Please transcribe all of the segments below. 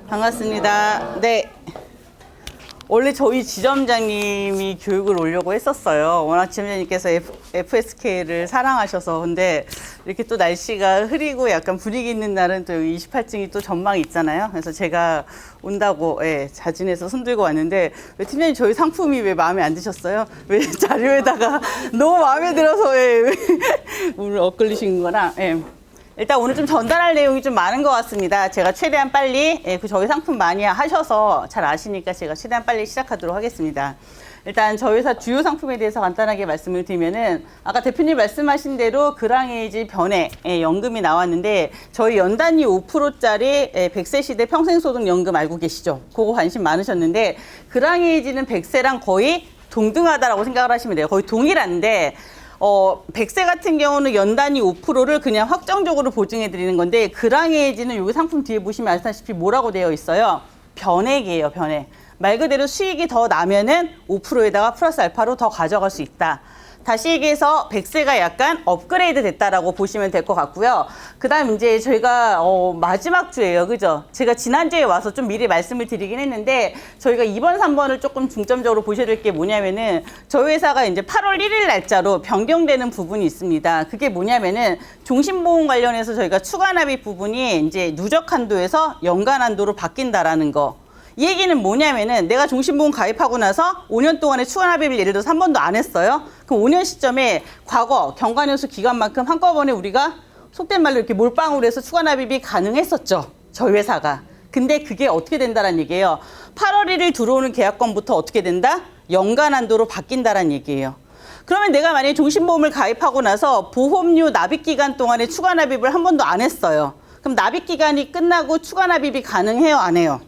반갑습니다. 네. 원래 저희 지점장님이 교육을 오려고 했었어요. 워낙 지점장님께서 FSK를 사랑하셔서. 근데 이렇게 또 날씨가 흐리고 약간 분위기 있는 날은 또 28층이 또 전망이 있잖아요. 그래서 제가 온다고 자진해서 손들고 왔는데, 왜 팀장님 저희 상품이 왜 마음에 안 드셨어요? 왜 자료에다가 너무 마음에 들어서 왜 오늘 엇걸리신 거나. 일단 오늘 좀 전달할 내용이 좀 많은 것 같습니다. 제가 최대한 빨리, 저희 상품 많이 하셔서 잘 아시니까 제가 최대한 빨리 시작하도록 하겠습니다. 일단 저희 회사 주요 상품에 대해서 간단하게 말씀을 드리면은, 아까 대표님 말씀하신 대로 그랑에이지 변액 연금이 나왔는데, 저희 연단위 5%짜리 100세 시대 평생소득연금 알고 계시죠? 그거 관심 많으셨는데, 그랑에이지는 100세랑 거의 동등하다라고 생각을 하시면 돼요. 거의 동일한데, 100세 같은 경우는 연단위 5%를 그냥 확정적으로 보증해 드리는 건데, 그랑에이지는 여기 상품 뒤에 보시면 아시다시피 뭐라고 되어 있어요? 변액이에요, 변액. 말 그대로 수익이 더 나면은 5%에다가 플러스 알파로 더 가져갈 수 있다. 다시 얘기해서 100세가 약간 업그레이드 됐다라고 보시면 될 것 같고요. 그 다음 이제 저희가 마지막 주예요. 그죠? 제가 지난주에 와서 좀 미리 말씀을 드리긴 했는데, 저희가 2번, 3번을 조금 중점적으로 보셔야 될 게 뭐냐면은, 저희 회사가 이제 8월 1일 날짜로 변경되는 부분이 있습니다. 그게 뭐냐면은, 종신보험 관련해서 저희가 추가납입 부분이 이제 누적 한도에서 연간 한도로 바뀐다라는 거. 이 얘기는 뭐냐면은, 내가 종신보험 가입하고 나서 5년 동안에 추가납입을 예를 들어서 한 번도 안 했어요. 그럼 5년 시점에 과거 경과연수 기간만큼 한꺼번에 우리가 속된 말로 이렇게 몰빵으로 해서 추가납입이 가능했었죠. 저희 회사가. 근데 그게 어떻게 된다는 얘기예요. 8월 1일 들어오는 계약건부터 어떻게 된다? 연간 한도로 바뀐다는 얘기예요. 그러면 내가 만약에 종신보험을 가입하고 나서 보험료 납입기간 동안에 추가납입을 한 번도 안 했어요. 그럼 납입기간이 끝나고 추가납입이 가능해요? 안 해요?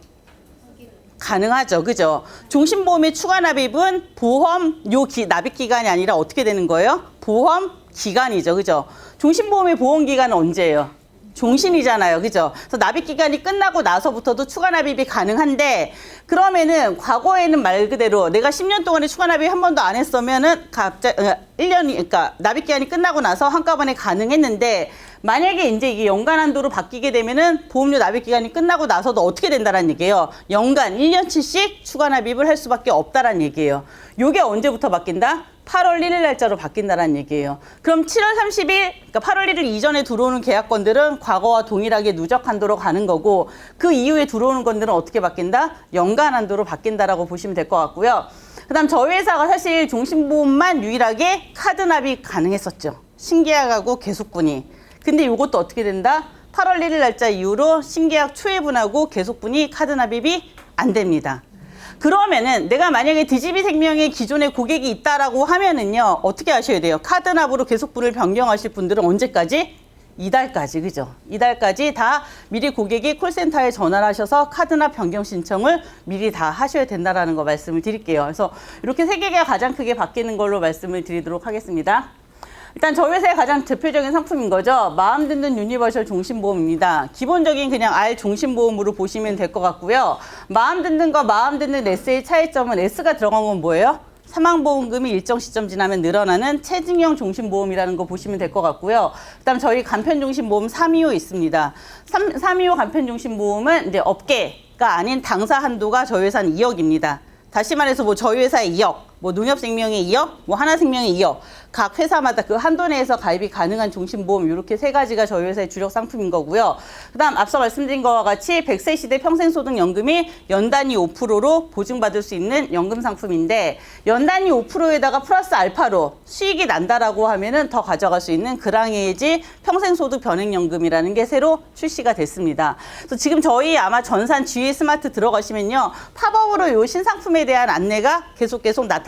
가능하죠. 그죠? 종신보험의 추가납입은 보험료 납입기간이 아니라 어떻게 되는 거예요? 보험기간이죠. 그죠? 종신보험의 보험기간은 언제예요? 종신이잖아요. 그죠? 그래서 납입기간이 끝나고 나서부터도 추가납입이 가능한데, 그러면은 과거에는 말 그대로 내가 10년 동안에 추가납입 한 번도 안 했으면은 갑자기 1년이, 그러니까 납입기간이 끝나고 나서 한꺼번에 가능했는데, 만약에 이제 이게 연간 한도로 바뀌게 되면은 보험료 납입 기간이 끝나고 나서도 어떻게 된다는 얘기예요. 연간 1년치씩 추가 납입을 할 수밖에 없다라는 얘기예요. 요게 언제부터 바뀐다? 8월 1일 날짜로 바뀐다라는 얘기예요. 그럼 7월 30일, 그러니까 8월 1일 이전에 들어오는 계약건들은 과거와 동일하게 누적 한도로 가는 거고, 그 이후에 들어오는 건들은 어떻게 바뀐다? 연간 한도로 바뀐다라고 보시면 될 것 같고요. 그 다음 저희 회사가 사실 종신보험만 유일하게 카드 납입 가능했었죠. 신계약하고 계속분이. 근데 이것도 어떻게 된다? 8월 1일 날짜 이후로 신계약 초회분하고 계속분이 카드 납입이 안 됩니다. 그러면은 내가 만약에 DGB생명의 기존에 고객이 있다라고 하면은요, 어떻게 하셔야 돼요? 카드 납으로 계속분을 변경하실 분들은 언제까지? 이달까지, 그죠? 이달까지 다 미리 고객이 콜센터에 전화를 하셔서 카드납 변경 신청을 미리 다 하셔야 된다라는 거 말씀을 드릴게요. 그래서 이렇게 세 개가 가장 크게 바뀌는 걸로 말씀을 드리도록 하겠습니다. 일단 저희 회사의 가장 대표적인 상품인 거죠. 마음 듣는 유니버셜 종신보험입니다. 기본적인 그냥 R 종신보험으로 보시면 될 것 같고요. 마음 듣는 거 마음 듣는 S의 차이점은, S가 들어간 건 뭐예요? 사망보험금이 일정 시점 지나면 늘어나는 체증형 종신보험이라는 거 보시면 될 것 같고요. 그다음 저희 간편종신보험 325 있습니다. 325 간편종신보험은 이제 업계가 아닌 당사 한도가 저희 회사는 2억입니다. 다시 말해서 뭐 저희 회사의 2억, 뭐 농협생명의 2억, 뭐 하나생명의 2억, 각 회사마다 그 한도 내에서 가입이 가능한 종신보험, 이렇게 세 가지가 저희 회사의 주력 상품인 거고요. 그다음 앞서 말씀드린 것과 같이 100세 시대 평생소득연금이 연단위 5%로 보증받을 수 있는 연금 상품인데, 연단위 5%에다가 플러스 알파로 수익이 난다라고 하면은 더 가져갈 수 있는 그랑에이지 평생소득 변액연금이라는 게 새로 출시가 됐습니다. 그래서 지금 저희 아마 전산 GA 스마트 들어가시면요, 팝업으로 이 신상품에 대한 안내가 계속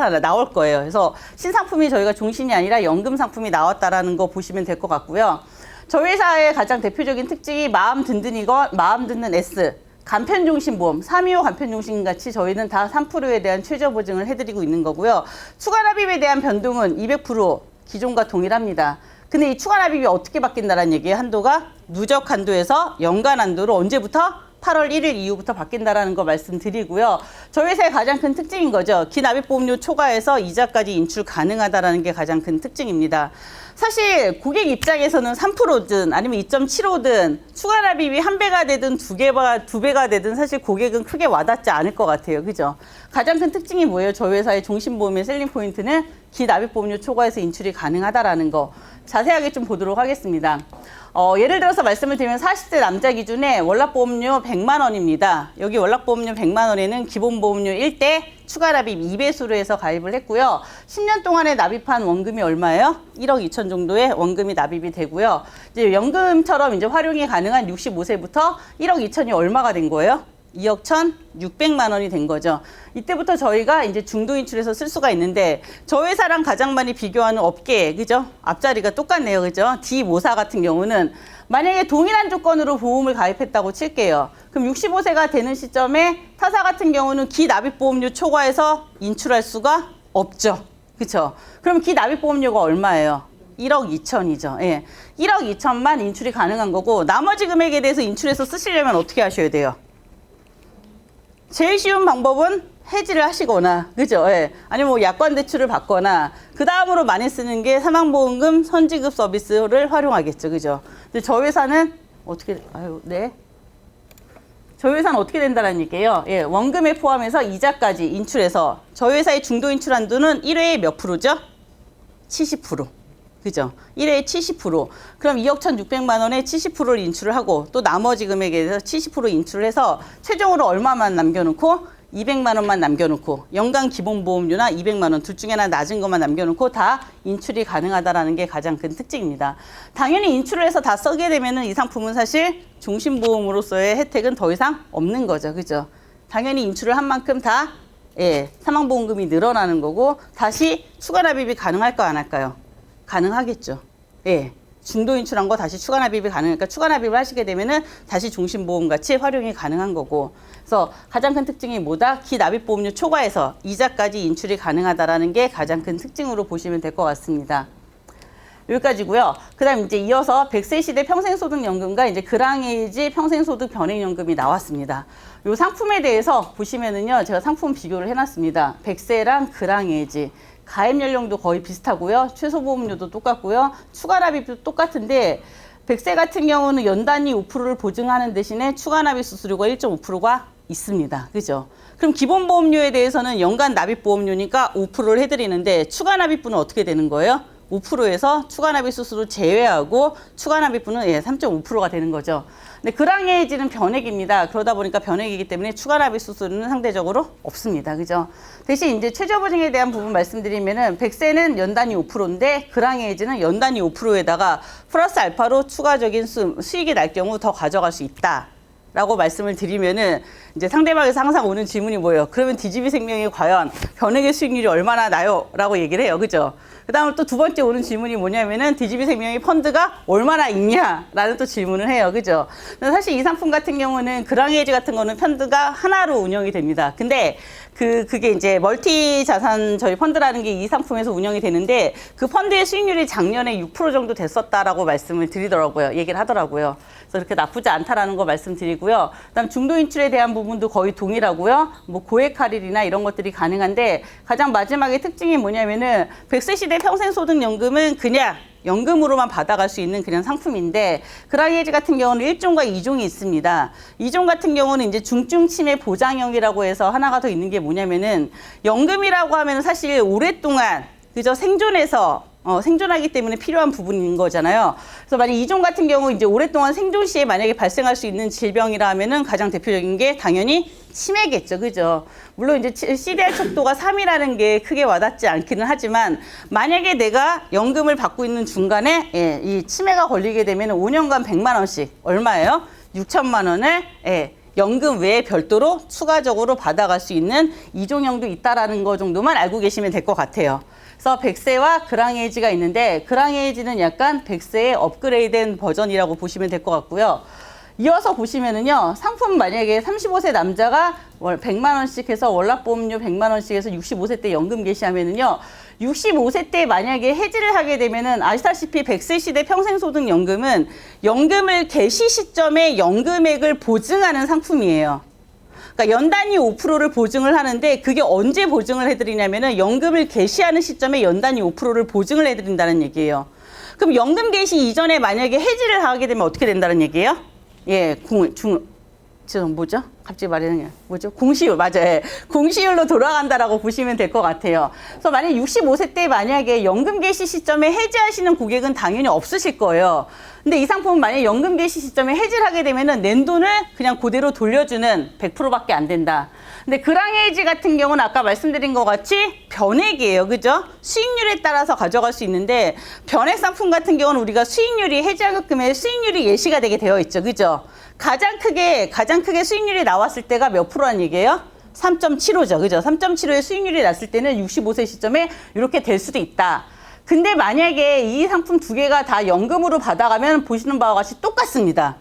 나올 거예요. 그래서 신상품이 저희가 종신이 아니라 연금 상품이 나왔다라는 거 보시면 될 것 같고요. 저희 회사의 가장 대표적인 특징이 마음 든든이거, 마음 듣는 S, 간편종신보험, 325 간편종신 같이 저희는 다 3%에 대한 최저 보증을 해드리고 있는 거고요. 추가납입에 대한 변동은 200% 기존과 동일합니다. 근데 이 추가납입이 어떻게 바뀐다는 얘기예요? 한도가 누적 한도에서 연간 한도로 언제부터? 8월 1일 이후부터 바뀐다라는 거 말씀드리고요. 저희 회사의 가장 큰 특징인 거죠. 기납입보험료 초과해서 이자까지 인출 가능하다라는 게 가장 큰 특징입니다. 사실 고객 입장에서는 3%든 아니면 2.75든 추가 납입이 1배가 되든 2배가 되든 사실 고객은 크게 와닿지 않을 것 같아요. 그죠? 가장 큰 특징이 뭐예요? 저희 회사의 종신보험의 셀링 포인트는 기납입보험료 초과해서 인출이 가능하다라는 거. 자세하게 좀 보도록 하겠습니다. 예를 들어서 말씀을 드리면 40대 남자 기준에 월납보험료 100만 원입니다. 여기 월납보험료 100만 원에는 기본보험료 1대 추가 납입 2배수로 해서 가입을 했고요. 10년 동안에 납입한 원금이 얼마예요? 1억 2천 정도의 원금이 납입이 되고요. 이제 연금처럼 이제 활용이 가능한 65세부터 1억 2천이 얼마가 된 거예요? 2억 1,600만 원이 된 거죠. 이때부터 저희가 이제 중도 인출해서 쓸 수가 있는데 저희 회사랑 가장 많이 비교하는 업계, 그죠? 앞자리가 똑같네요, 그죠? D54 같은 경우는 만약에 동일한 조건으로 보험을 가입했다고 칠게요. 그럼 65세가 되는 시점에 타사 같은 경우는 기납입보험료 초과해서 인출할 수가 없죠. 그렇죠? 그럼 기납입보험료가 얼마예요? 1억 2천이죠. 예. 1억 2천만 인출이 가능한 거고 나머지 금액에 대해서 인출해서 쓰시려면 어떻게 하셔야 돼요? 제일 쉬운 방법은 해지를 하시거나, 그죠? 예. 아니면 뭐 약관 대출을 받거나, 그 다음으로 많이 쓰는 게 사망보험금 선지급 서비스를 활용하겠죠. 그죠? 근데 저희 회사는 어떻게, 네. 저희 회사는 어떻게 된다는 얘기예요? 예. 원금에 포함해서 이자까지 인출해서 저희 회사의 중도 인출 한도는 1회에 몇 프로죠? 70%. 그죠? 1회에 70%. 그럼 2억 1,600만 원에 70%를 인출을 하고 또 나머지 금액에 대해서 70% 인출을 해서 최종으로 얼마만 남겨놓고 200만 원만 남겨놓고 연간 기본보험료나 200만 원 둘 중에 하나 낮은 것만 남겨놓고 다 인출이 가능하다라는 게 가장 큰 특징입니다. 당연히 인출을 해서 다 쓰게 되면은 이 상품은 사실 종신보험으로서의 혜택은 더 이상 없는 거죠. 그죠? 당연히 인출을 한 만큼 다 예, 사망보험금이 늘어나는 거고 다시 추가 납입이 가능할까 안 할까요? 가능하겠죠. 예. 중도 인출한 거 다시 추가 납입이 가능하니까 추가 납입을 하시게 되면은 다시 종신보험 같이 활용이 가능한 거고. 그래서 가장 큰 특징이 뭐다? 기납입보험료 초과해서 이자까지 인출이 가능하다라는 게 가장 큰 특징으로 보시면 될 것 같습니다. 여기까지고요. 그다음 이제 이어서 100세 시대 평생소득연금과 이제 그랑에이지 평생소득 변액연금이 나왔습니다. 이 상품에 대해서 보시면은요, 제가 상품 비교를 해놨습니다. 100세랑 그랑에이지. 가입 연령도 거의 비슷하고요. 최소 보험료도 똑같고요. 추가 납입도 똑같은데 100세 같은 경우는 연 단위 5%를 보증하는 대신에 추가 납입 수수료가 1.5%가 있습니다. 그죠? 그럼 기본 보험료에 대해서는 연간 납입 보험료니까 5%를 해드리는데 추가 납입분은 어떻게 되는 거예요? 5%에서 추가 납입 수수료 제외하고 추가 납입분은 3.5%가 되는 거죠. 근데 그랑에이지는 변액입니다. 그러다 보니까 변액이기 때문에 추가 납입 수수료는 상대적으로 없습니다. 그죠? 대신 이제 최저 보증에 대한 부분 말씀드리면은 100세는 연단위 5%인데 그랑에이지는 연단위 5%에다가 플러스 알파로 추가적인 수익이 날 경우 더 가져갈 수 있다. 라고 말씀을 드리면은 이제 상대방에서 항상 오는 질문이 뭐예요? 그러면 DGB 생명이 과연 변액의 수익률이 얼마나 나요? 라고 얘기를 해요. 그죠? 그 다음에 또 두 번째 오는 질문이 뭐냐면은 DGB 생명의 펀드가 얼마나 있냐라는 또 질문을 해요. 그죠? 사실 이 상품 같은 경우는 그랑에이지 같은 거는 펀드가 하나로 운영이 됩니다. 근데 그게 이제 멀티 자산 저희 펀드라는 게 이 상품에서 운영이 되는데 그 펀드의 수익률이 작년에 6% 정도 됐었다라고 말씀을 드리더라고요. 얘기를 하더라고요. 그래서 이렇게 나쁘지 않다라는 거 말씀드리고요. 그다음 중도 인출에 대한 부분도 거의 동일하고요. 뭐 고액 할인이나 이런 것들이 가능한데 가장 마지막에 특징이 뭐냐면은 100세 시대 평생소득연금은 그냥 연금으로만 받아갈 수 있는 그냥 상품인데 그랑에이지 같은 경우는 1종과 2종이 있습니다. 2종 같은 경우는 이제 중증 치매 보장형이라고 해서 하나가 더 있는 게 뭐냐면은 연금이라고 하면 사실 오랫동안 그저 생존해서 생존하기 때문에 필요한 부분인 거잖아요. 그래서 만약 2종 같은 경우 이제 오랫동안 생존 시에 만약에 발생할 수 있는 질병이라 하면은 가장 대표적인 게 당연히 치매겠죠. 그죠? 물론 이제 CDR 척도가 3이라는 게 크게 와닿지 않기는 하지만 만약에 내가 연금을 받고 있는 중간에 이 치매가 걸리게 되면 5년간 100만 원씩 얼마예요? 6천만 원을 연금 외에 별도로 추가적으로 받아갈 수 있는 2종형도 있다라는 거 정도만 알고 계시면 될 것 같아요. 그래서 100세와 그랑에이지가 있는데 그랑에이지는 약간 100세의 업그레이드된 버전이라고 보시면 될 것 같고요. 이어서 보시면은요, 상품 만약에 35세 남자가 100만 원씩 해서 월납보험료 100만 원씩 해서 65세 때 연금 개시하면은요, 65세 때 만약에 해지를 하게 되면은 아시다시피 100세 시대 평생소득연금은 연금을 개시 시점에 연금액을 보증하는 상품이에요. 그러니까 연단위 5%를 보증을 하는데 그게 언제 보증을 해드리냐면은 연금을 개시하는 시점에 연단위 5%를 보증을 해드린다는 얘기예요. 그럼 연금 개시 이전에 만약에 해지를 하게 되면 어떻게 된다는 얘기예요? 예, 뭐죠? 갑자기 말하는 게 뭐죠? 공시율, 맞아요. 예, 공시율로 돌아간다라고 보시면 될 것 같아요. 그래서 만약 65세 때 만약에 연금 개시 시점에 해지하시는 고객은 당연히 없으실 거예요. 근데 이 상품은 만약에 연금 개시 시점에 해지를 하게 되면은 낸 돈을 그냥 그대로 돌려주는 100%밖에 안 된다. 근데 그랑해지 같은 경우는 아까 말씀드린 것 같이 변액이에요. 그죠? 수익률에 따라서 가져갈 수 있는데 변액 상품 같은 경우는 우리가 수익률이 해지하급금의 수익률이 예시가 되게 되어 있죠. 그죠? 가장 크게 수익률이 나왔을 때가 몇 프로란 얘기예요? 3.75죠. 그죠? 3.75의 수익률이 났을 때는 65세 시점에 이렇게 될 수도 있다. 근데 만약에 이 상품 두 개가 다 연금으로 받아가면 보시는 바와 같이 똑같습니다.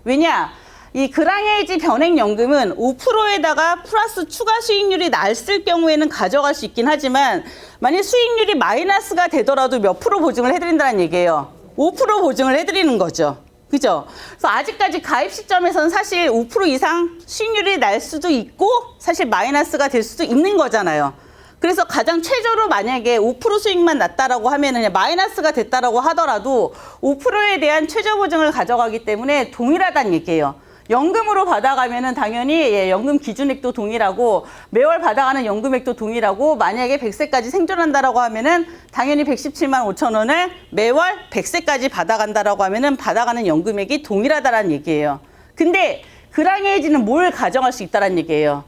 왜냐? 이 그랑해지 변액연금은 5%에다가 플러스 추가 수익률이 났을 경우에는 가져갈 수 있긴 하지만 만약 수익률이 마이너스가 되더라도 몇 프로 보증을 해드린다는 얘기예요. 5% 보증을 해드리는 거죠. 그죠? 그래서 아직까지 가입 시점에서는 사실 5% 이상 수익률이 날 수도 있고 사실 마이너스가 될 수도 있는 거잖아요. 그래서 가장 최저로 만약에 5% 수익만 났다라고 하면은 마이너스가 됐다라고 하더라도 5%에 대한 최저 보증을 가져가기 때문에 동일하다는 얘기예요. 연금으로 받아가면은 당연히 예, 연금 기준액도 동일하고 매월 받아가는 연금액도 동일하고 만약에 100세까지 생존한다라고 하면은 당연히 117만 5천 원을 매월 100세까지 받아간다라고 하면은 받아가는 연금액이 동일하다라는 얘기예요. 근데 그랑해지는 뭘 가정할 수 있다라는 얘기예요.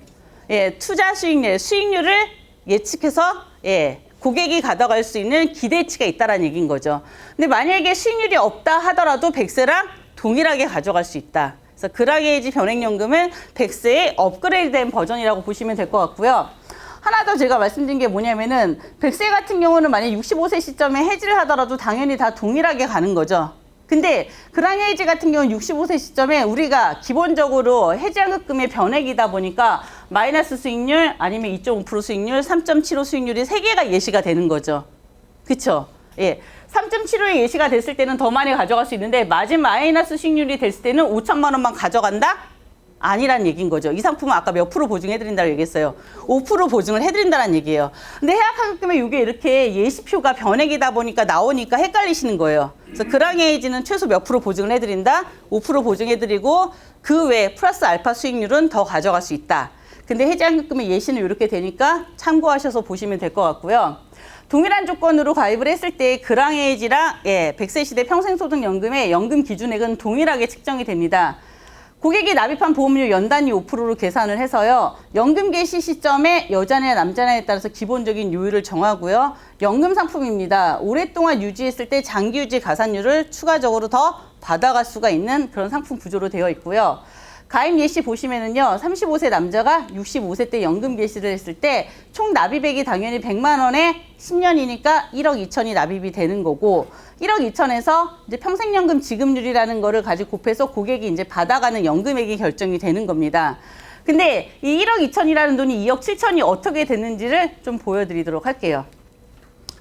예, 투자 수익률을 예측해서 예, 고객이 가져갈 수 있는 기대치가 있다라는 얘기인 거죠. 근데 만약에 수익률이 없다 하더라도 100세랑 동일하게 가져갈 수 있다. 그래서 그랑해지 변액연금은 100세의 업그레이드된 버전이라고 보시면 될 것 같고요. 하나 더 제가 말씀드린 게 뭐냐면은 100세 같은 경우는 만약 65세 시점에 해지를 하더라도 당연히 다 동일하게 가는 거죠. 근데 그랑해지 같은 경우는 65세 시점에 우리가 기본적으로 해지환급금의 변액이다 보니까 마이너스 수익률 아니면 2.5% 수익률, 3.75 수익률이 3개가 예시가 되는 거죠. 그쵸? 예. 3.75의 예시가 됐을 때는 더 많이 가져갈 수 있는데 마진 마이너스 수익률이 됐을 때는 5천만 원만 가져간다? 아니란 얘기인 거죠. 이 상품은 아까 몇 프로 보증해드린다고 얘기했어요. 5% 보증을 해드린다는 얘기예요. 근데 해약환급금에 이게 이렇게 예시표가 변액이다 보니까 나오니까 헷갈리시는 거예요. 그래서 그랑해지는 최소 몇 프로 보증을 해드린다? 5% 보증해드리고 그 외에 플러스 알파 수익률은 더 가져갈 수 있다. 근데 해지환급금의 예시는 이렇게 되니까 참고하셔서 보시면 될 것 같고요. 동일한 조건으로 가입을 했을 때 그랑해지랑 예, 100세 시대 평생소득연금의 연금 기준액은 동일하게 측정이 됩니다. 고객이 납입한 보험료 연단위 5%로 계산을 해서요. 연금 개시 시점에 여자냐 남자냐에 따라서 기본적인 요율을 정하고요. 연금 상품입니다. 오랫동안 유지했을 때 장기 유지 가산율을 추가적으로 더 받아갈 수가 있는 그런 상품 구조로 되어 있고요. 가입 예시 보시면은요, 35세 남자가 65세 때 연금 개시를 했을 때 총 납입액이 당연히 100만 원에 10년이니까 1억 2천이 납입이 되는 거고, 1억 2천에서 이제 평생연금 지급률이라는 거를 가지고 곱해서 고객이 이제 받아가는 연금액이 결정이 되는 겁니다. 근데 이 1억 2천이라는 돈이 2억 7천이 어떻게 됐는지를 좀 보여드리도록 할게요.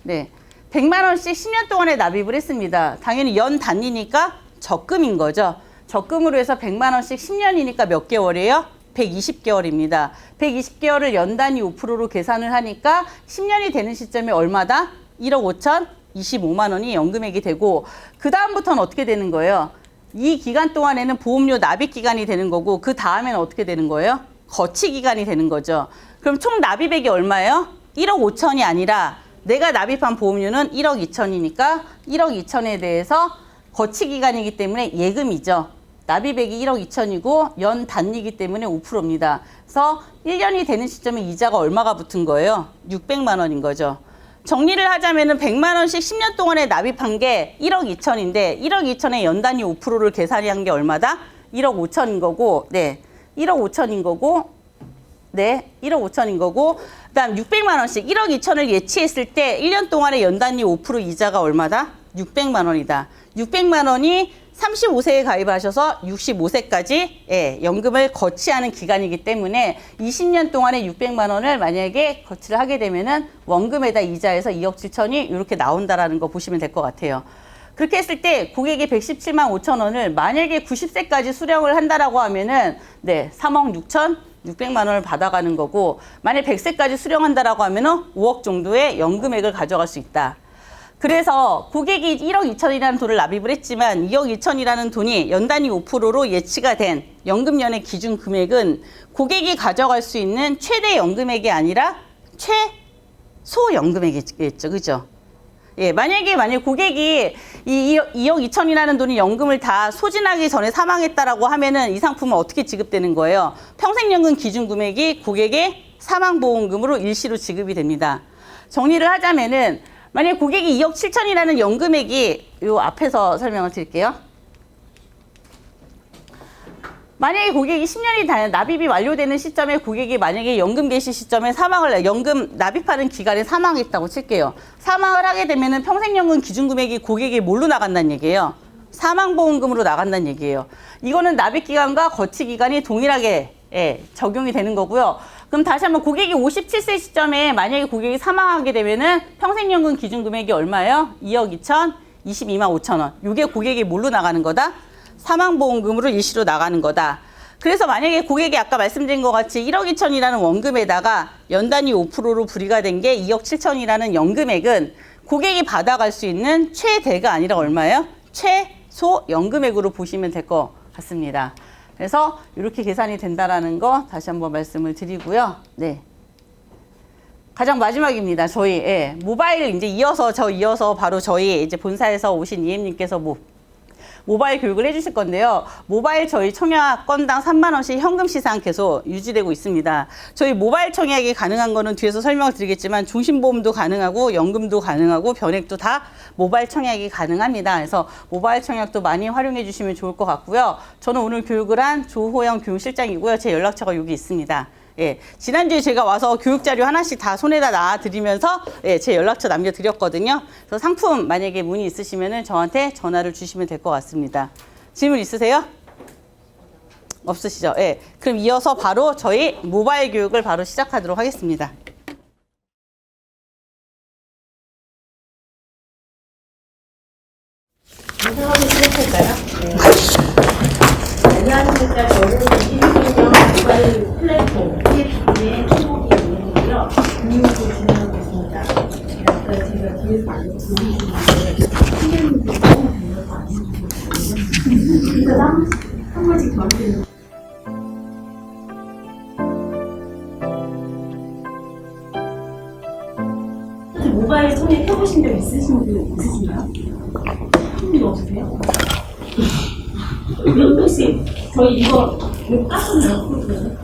네. 100만 원씩 10년 동안에 납입을 했습니다. 당연히 연 단위니까 적금인 거죠. 적금으로 해서 100만 원씩 10년이니까 몇 개월이에요? 120개월입니다. 120개월을 연 단위 5%로 계산을 하니까 10년이 되는 시점에 얼마다? 1억 5천 25만 원이 연금액이 되고 그 다음부터는 어떻게 되는 거예요? 이 기간 동안에는 보험료 납입 기간이 되는 거고 그 다음에는 어떻게 되는 거예요? 거치 기간이 되는 거죠. 그럼 총 납입액이 얼마예요? 1억 5천이 아니라 내가 납입한 보험료는 1억 2천이니까 1억 2천에 대해서 거치 기간이기 때문에 예금이죠. 납입액이 1억 2천이고 연 단위이기 때문에 5%입니다. 그래서 1년이 되는 시점에 이자가 얼마가 붙은 거예요? 600만 원인 거죠. 정리를 하자면은 100만 원씩 10년 동안에 납입한 게 1억 2천인데 1억 2천에 연 단위 5%를 계산한 게 얼마다? 1억 5천인 거고, 네, 1억 5천인 거고, 네, 1억 5천인 거고, 그다음 600만 원씩 1억 2천을 예치했을 때 1년 동안에 연 단위 5% 이자가 얼마다? 600만 원이다. 600만 원이 35세에 가입하셔서 65세까지 예, 연금을 거치하는 기간이기 때문에 20년 동안에 600만 원을 만약에 거치를 하게 되면은 원금에다 이자에서 2억 7천이 이렇게 나온다라는 거 보시면 될 것 같아요. 그렇게 했을 때 고객이 117만 5천 원을 만약에 90세까지 수령을 한다라고 하면은 네, 3억 6천 600만 원을 받아가는 거고, 만약 100세까지 수령한다라고 하면은 5억 정도의 연금액을 가져갈 수 있다. 그래서 고객이 1억 2천이라는 돈을 납입을 했지만 2억 2천이라는 돈이 연단위 5%로 예치가 된 연금연의 기준 금액은 고객이 가져갈 수 있는 최대 연금액이 아니라 최소 연금액이겠죠. 그죠? 예, 만약에 고객이 이 2억 2천이라는 돈이 연금을 다 소진하기 전에 사망했다라고 하면은 이 상품은 어떻게 지급되는 거예요? 평생연금 기준 금액이 고객의 사망보험금으로 일시로 지급이 됩니다. 정리를 하자면은 만약에 고객이 2억 7천이라는 연금액이 요 앞에서 설명을 드릴게요. 만약에 고객이 10년이 납입이 완료되는 시점에 고객이 만약에 연금 개시 시점에 연금 납입하는 기간에 사망했다고 칠게요. 사망을 하게 되면은 평생연금 기준금액이 고객이 뭘로 나간다는 얘기예요? 사망보험금으로 나간다는 얘기예요. 이거는 납입기간과 거치기간이 동일하게 적용이 되는 거고요. 그럼 다시 한번 고객이 57세 시점에 만약에 고객이 사망하게 되면은 평생연금 기준금액이 얼마예요? 2억 2천 22만 5천 원. 이게 고객이 뭘로 나가는 거다? 사망보험금으로 일시로 나가는 거다. 그래서 만약에 고객이 아까 말씀드린 것 같이 1억 2천이라는 원금에다가 연단위 5%로 불이가 된 게 2억 7천이라는 연금액은 고객이 받아갈 수 있는 최대가 아니라 얼마예요? 최소 연금액으로 보시면 될 것 같습니다. 그래서 이렇게 계산이 된다라는 거 다시 한번 말씀을 드리고요. 네. 가장 마지막입니다. 저희 모바일 이제 이어서 바로 저희 이제 본사에서 오신 이엠님께서 모바일 교육을 해주실 건데요. 모바일 저희 청약 건당 3만 원씩 현금 시상 계속 유지되고 있습니다. 저희 모바일 청약이 가능한 거는 뒤에서 설명을 드리겠지만 중심보험도 가능하고 연금도 가능하고 변액도 다 모바일 청약이 가능합니다. 그래서 모바일 청약도 많이 활용해 주시면 좋을 것 같고요. 저는 오늘 교육을 한 조호영 교육실장이고요. 제 연락처가 여기 있습니다. 예, 지난주에 제가 와서 교육자료 하나씩 다 손에다 놔드리면서 제 연락처 남겨드렸거든요. 그래서 상품 만약에 문의 있으시면은 저한테 전화를 주시면 될 것 같습니다. 질문 있으세요? 없으시죠? 예. 그럼 이어서 바로 저희 모바일 교육을 바로 시작하도록 하겠습니다. 영상하고 시작할까요? 네. 안녕하세요. 저는 2021년 모바일 플랫폼 TF의 최목이 있는데요. 교육을 진행하고 있습니다. 아까 제가 뒤에서 많이 보여주는데 선생님들이 너무 배워서 안 해주셨거든요. 그래서 한 번씩 더 드리는 모바일 통해 켜보신 적 있으신 분 있으신가요? 손님 없으세요? 혹시 저희 이거 깠었나요?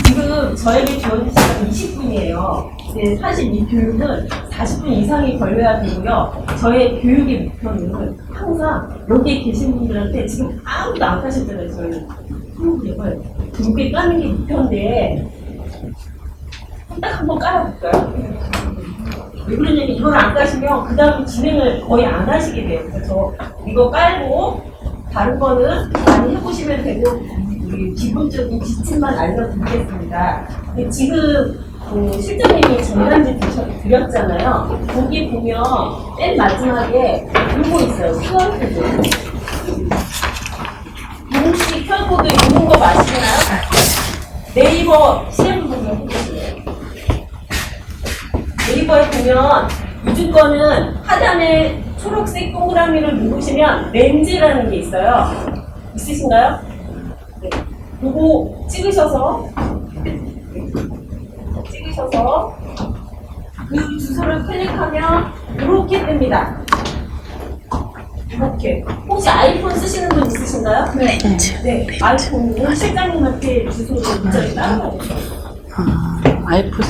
지금 저에게 주어진 시간 20분이에요. 네, 사실 이 교육은 40분 이상이 걸려야 되고요. 저의 교육의 목표는 항상 여기에 계신 분들한테 지금 아무도 안 까셨잖아요. 저희 프로그램을 두개 까는 게 목표인데 딱 한번 깔아볼까요? 왜 그러냐면 이걸 안 까시면 그 다음 진행을 거의 안 하시게 돼요. 그래서 이거 깔고 다른 거는 많이 해보시면 되고 우리 기본적인 지침만 알려드리겠습니다. 근데 지금 실장님이 전단지 드렸잖아요. 거기 보면 맨 마지막에 이거 있어요. QR코드. 혹시 QR코드 있는 거 아시나요? 네이버 시험 보면 해보세요. 네이버에 보면 유주권은 하단에 초록색 동그라미를 누르시면 렌즈라는 게 있어요. 있으신가요? 네. 그거 찍으셔서 그 주소를 클릭하면 이렇게 뜹니다. 이렇게. 혹시 아이폰 쓰시는 분 있으신가요? 네. 네. 아이폰은 실장님한테 주소를 문자에 따라가주세요. 아이폰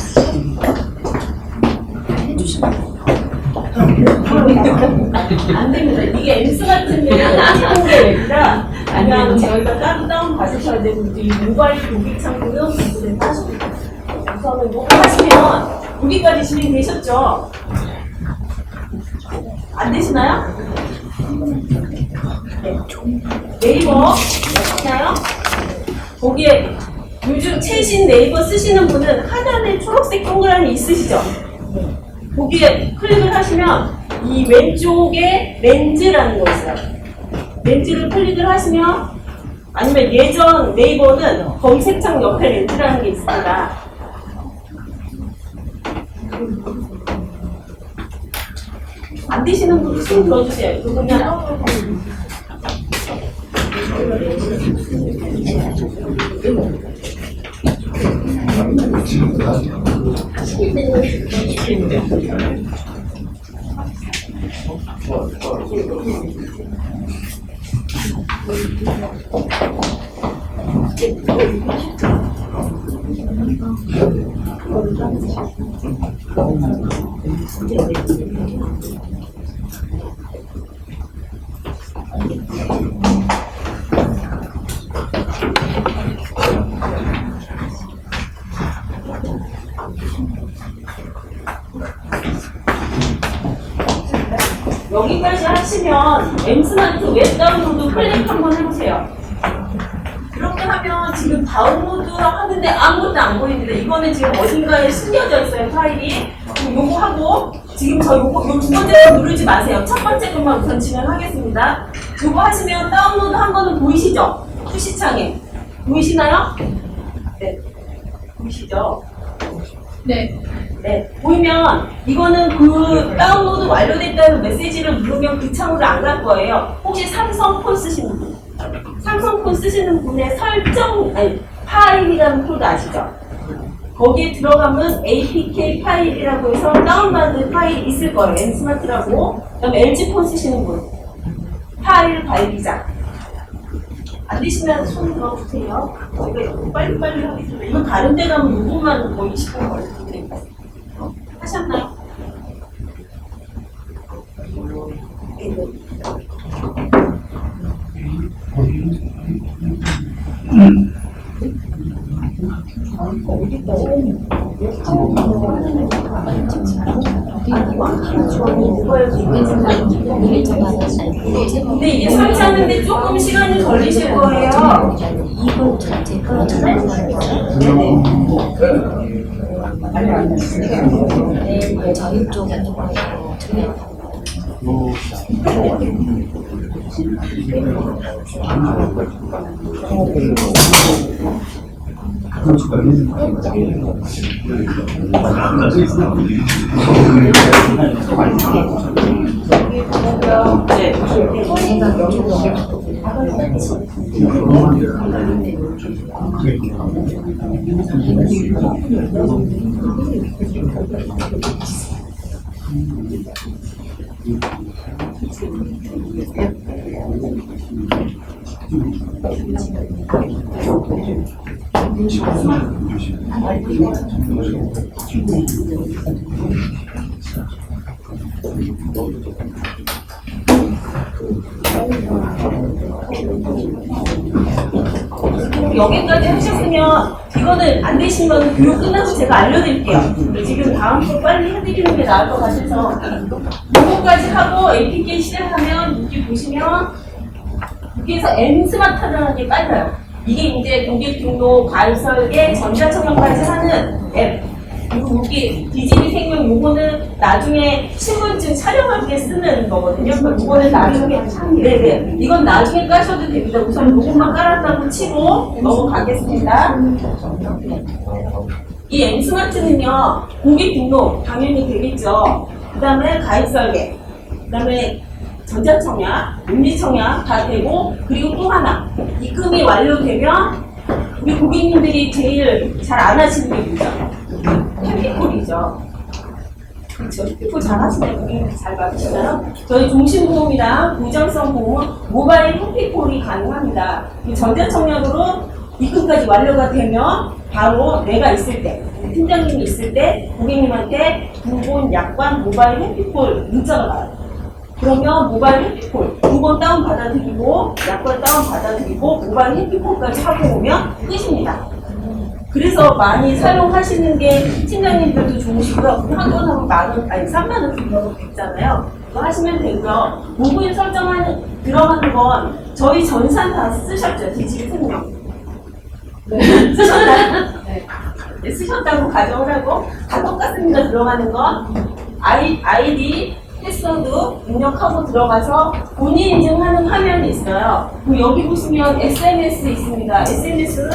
안 됩니다. 이게 엠스 같은 데는 찍은 게 아니라 그냥 저희가 따로 다운 받으셔야 되고 이 모바일 고객 창구는 공부를 하시고 우선은 이거 하시면 여기까지 진행되셨죠? 안 되시나요? 네. 네이버 있나요? 거기에 요즘 최신 네이버 쓰시는 분은 하단에 초록색 동그라미 있으시죠? 거기에 클릭을 하시면 이 왼쪽에 렌즈라는 거 있어요. 렌즈를 클릭을 하시면 아니면 예전 네이버는 검색창 옆에 렌즈라는 게 있습니다. 안 되시는 분들 손 들어주세요. 이거 그냥 여기까지 하시면 엠스마트 웹 다운로드 클릭 한번 해보세요. 그렇게 하면 지금 다운로드 하는데 아무것도 안 보이는데 이거는 지금 어딘가에 숨겨져 있어요, 파일이. 그럼 요거 하고 지금 저 요거 요 두 번째 거 누르지 마세요. 첫 번째 것만 우선 진행하겠습니다. 요거 하시면 다운로드 한 거는 보이시죠? 푸시창에 보이시나요? 네, 보이시죠? 네. 네, 보이면 이거는 그 다운로드 완료됐다는 메시지를 누르면 그 창으로 안 갈 거예요. 혹시 삼성폰 쓰시는 분? 삼성폰 쓰시는 분의 설정, 아니, 파일이라는 폴더 아시죠? 거기에 들어가면 APK 파일이라고 해서 다운받은 파일이 있을 거예요. 엠스마트라고. 그다음 LG폰 쓰시는 분. 파일 관리자. 안 되시면 손 들어주세요. 제가 빨리빨리 하겠습니다. 이건 다른 데 가면 6분만 거의 20분 걸릴 텐데. 하셨나요? 근데 이게 설치하는데 조금 시간이 걸리실 거예요. 이건 제가 저희 쪽에 여기까지 하셨으면 이거는 안 되시면 교육 끝나고 제가 알려드릴게요. 지금 다음 거 빨리 해드리는 게 나을 것 같아서 이거까지 하고 APK 시작하면 여기 보시면 여기에서 엠스마트라는 게 깔려요. 이게 이제 고객 등록, 가입 설계, 전자청약까지 하는 앱. 그리고 여기 디지털 생명 요거는 나중에 신분증 촬영할 때 쓰는 거거든요. 그러니까 이거는 나중에 네네 이건 나중에 까셔도 됩니다. 우선 요것만 깔았다고 치고 넘어가겠습니다. 이 엠스마트는요 고객 등록 당연히 되겠죠. 그 다음에 가입 설계, 그 다음에 전자청약, 임시청약 다 되고 그리고 또 하나 입금이 완료되면 우리 고객님들이 제일 잘 안 하시는 게 뭐죠? 해피콜이죠. 그렇죠. 해피콜 잘 하시네요. 고객님 잘 받으시나요? 저희 종신보험이랑 보장성 보험은 모바일 해피콜이 가능합니다. 이 전자청약으로 입금까지 완료가 되면 바로 내가 있을 때, 팀장님이 있을 때 고객님한테 두번 약관 모바일 해피콜 문자가 와요. 그러면 모바일 해피콜 2번 다운 받아드리고 약관 다운 받아드리고 모바일 해피콜까지 하고 오면 끝입니다. 그래서 많이 사용하시는 게 팀장님들도 좋으시고요. 한 번 하면 10,000원, 아니 30,000원 정도 됐잖아요. 그거 하시면 되고요. 로그인 설정하는 들어가는 건 저희 전산 다 쓰셨죠? 디지털 생명. 네. 쓰셨나요? 네, 쓰셨다고 가정을 하고 다 똑같습니다. 들어가는 건 아이디, 패스워드 입력하고 들어가서 본인 인증하는 화면이 있어요. 그럼 여기 보시면 SMS 있습니다. SNS는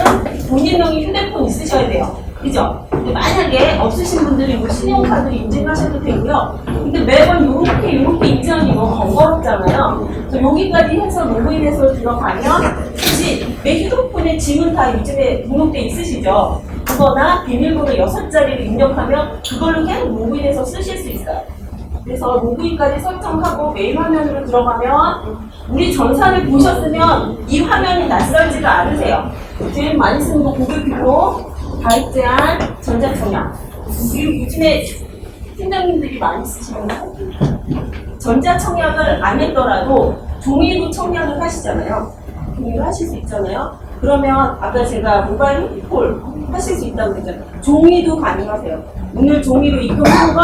본인 명의 휴대폰 있으셔야 돼요. 그죠? 근데 만약에 없으신 분들이 뭐 신용카드 인증하셔도 되고요. 근데 매번 요렇게 인증하기 너무 번거롭잖아요. 그래서 여기까지 해서 로그인해서 들어가면 혹시 내 휴대폰에 지문 다 요즘에 등록돼 있으시죠? 그거나 비밀번호 6자리를 입력하면 그걸로 계속 로그인해서 쓰실 수 있어요. 그래서 로그인까지 설정하고 메인 화면으로 들어가면 우리 전산을 보셨으면 이 화면이 낯설지가 않으세요. 제일 많이 쓰는 거 고객비로, 가입 제한, 전자청약. 그리고 요즘에 팀장님들이 많이 쓰시는 거 전자청약을 안 했더라도 종이로 청약을 하시잖아요. 종이로 하실 수 있잖아요. 그러면 아까 제가 모바일 핸드폰 하실 수 있다고 그랬잖아요. 종이도 가능하세요. 오늘 종이로 입금한 걸